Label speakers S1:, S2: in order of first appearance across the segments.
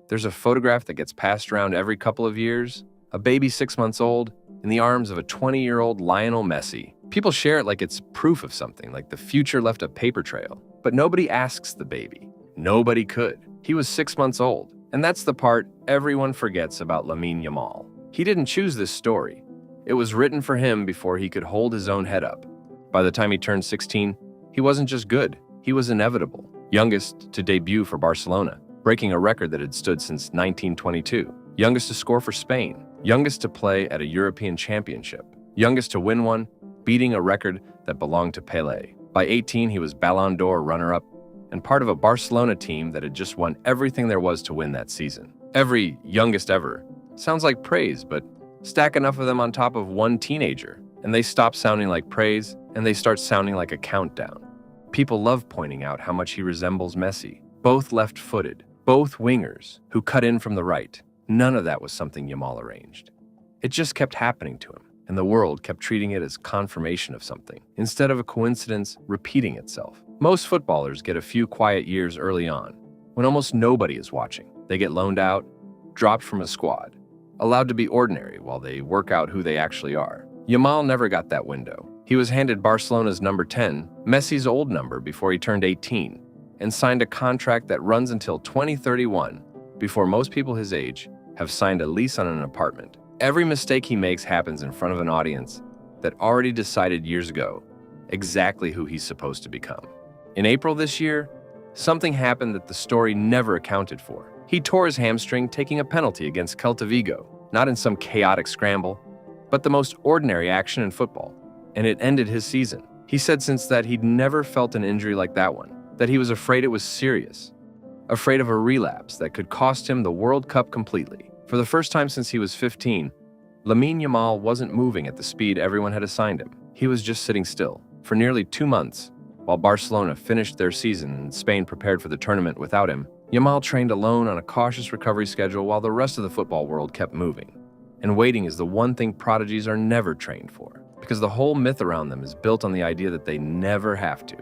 S1: There's a photograph that gets passed around every couple of years, a baby 6 months old, in the arms of a 20-year-old Lionel Messi. People share it like it's proof of something, like the future left a paper trail. But nobody asks the baby. Nobody could. He was 6 months old. And that's the part everyone forgets about Lamine Yamal. He didn't choose this story. It was written for him before he could hold his own head up. By the time he turned 16, he wasn't just good, he was inevitable. Youngest to debut for Barcelona, breaking a record that had stood since 1922. Youngest to score for Spain. Youngest to play at a European championship. Youngest to win one, beating a record that belonged to Pelé. By 18, he was Ballon d'Or runner-up and part of a Barcelona team that had just won everything there was to win that season. Every youngest ever sounds like praise, but stack enough of them on top of one teenager, and they stop sounding like praise, and they start sounding like a countdown. People love pointing out how much he resembles Messi. Both left-footed, both wingers who cut in from the right. None of that was something Yamal arranged. It just kept happening to him, and the world kept treating it as confirmation of something, instead of a coincidence repeating itself. Most footballers get a few quiet years early on, when almost nobody is watching. They get loaned out, dropped from a squad, allowed to be ordinary while they work out who they actually are. Yamal never got that window. He was handed Barcelona's number 10, Messi's old number, before he turned 18, and signed a contract that runs until 2031, before most people his age have signed a lease on an apartment. Every mistake he makes happens in front of an audience that already decided years ago exactly who he's supposed to become. In April this year, something happened that the story never accounted for. He tore his hamstring taking a penalty against Celta Vigo, not in some chaotic scramble, but the most ordinary action in football, and it ended his season. He said since that he'd never felt an injury like that one, that he was afraid it was serious, afraid of a relapse that could cost him the World Cup completely. For the first time since he was 15, Lamine Yamal wasn't moving at the speed everyone had assigned him. He was just sitting still. For nearly 2 months, while Barcelona finished their season and Spain prepared for the tournament without him, Yamal trained alone on a cautious recovery schedule while the rest of the football world kept moving. And waiting is the one thing prodigies are never trained for, because the whole myth around them is built on the idea that they never have to.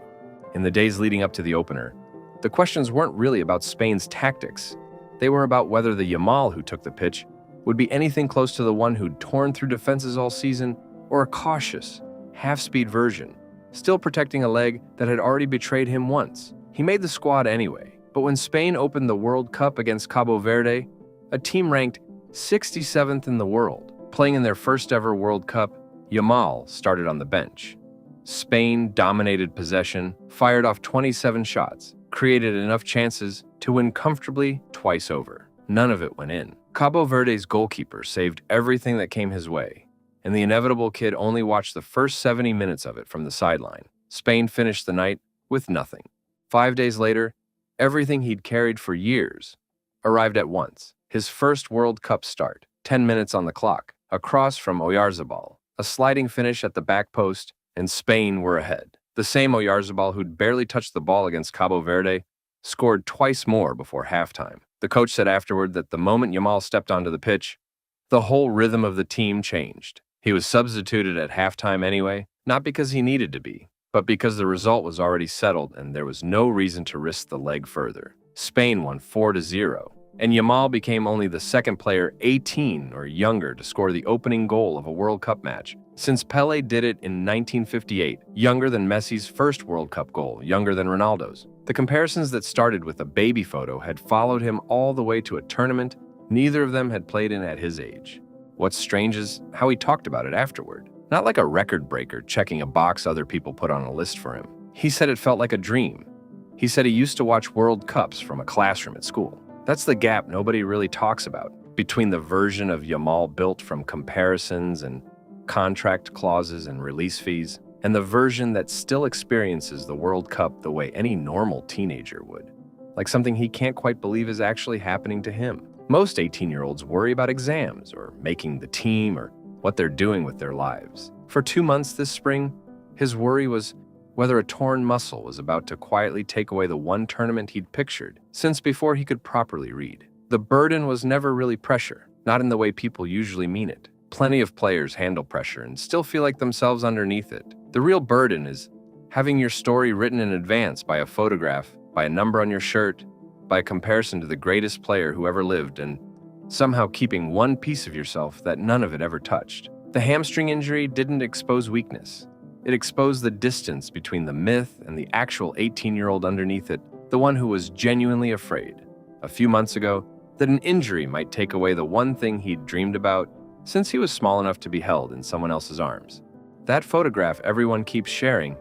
S1: In the days leading up to the opener, the questions weren't really about Spain's tactics. They were about whether the Yamal who took the pitch would be anything close to the one who'd torn through defenses all season, or a cautious, half-speed version, still protecting a leg that had already betrayed him once. He made the squad anyway, but when Spain opened the World Cup against Cabo Verde, a team ranked 67th in the world, playing in their first ever World Cup, Yamal started on the bench. Spain dominated possession, fired off 27 shots, created enough chances to win comfortably twice over. None of it went in. Cabo Verde's goalkeeper saved everything that came his way, and the inevitable kid only watched the first 70 minutes of it from the sideline. Spain finished the night with nothing. 5 days later, everything he'd carried for years arrived at once. His first World Cup start, 10 minutes on the clock, a cross from Oyarzabal, a sliding finish at the back post, and Spain were ahead. The same Oyarzabal who'd barely touched the ball against Cabo Verde scored twice more before halftime. The coach said afterward that the moment Yamal stepped onto the pitch, the whole rhythm of the team changed. He was substituted at halftime anyway, not because he needed to be, but because the result was already settled and there was no reason to risk the leg further. Spain won 4-0, and Yamal became only the second player 18 or younger to score the opening goal of a World Cup match, since Pelé did it in 1958, younger than Messi's first World Cup goal, younger than Ronaldo's. The comparisons that started with a baby photo had followed him all the way to a tournament neither of them had played in at his age. What's strange is how he talked about it afterward. Not like a record breaker checking a box other people put on a list for him. He said it felt like a dream. He said he used to watch World Cups from a classroom at school. That's the gap nobody really talks about between the version of Yamal built from comparisons and contract clauses and release fees, and the version that still experiences the World Cup the way any normal teenager would, like something he can't quite believe is actually happening to him. Most 18-year-olds worry about exams or making the team or what they're doing with their lives. For 2 months this spring, his worry was whether a torn muscle was about to quietly take away the one tournament he'd pictured since before he could properly read. The burden was never really pressure, not in the way people usually mean it. Plenty of players handle pressure and still feel like themselves underneath it. The real burden is having your story written in advance by a photograph, by a number on your shirt, by comparison to the greatest player who ever lived and somehow keeping one piece of yourself that none of it ever touched. The hamstring injury didn't expose weakness. It exposed the distance between the myth and the actual 18-year-old underneath it, the one who was genuinely afraid, a few months ago, that an injury might take away the one thing he'd dreamed about since he was small enough to be held in someone else's arms. That photograph everyone keeps sharing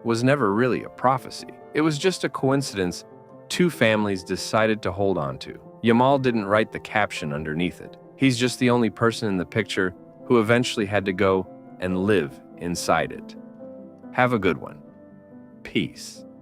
S1: was never really a prophecy. It was just a coincidence two families decided to hold on to. Yamal didn't write the caption underneath it. He's just the only person in the picture who eventually had to go and live inside it. Have a good one. Peace.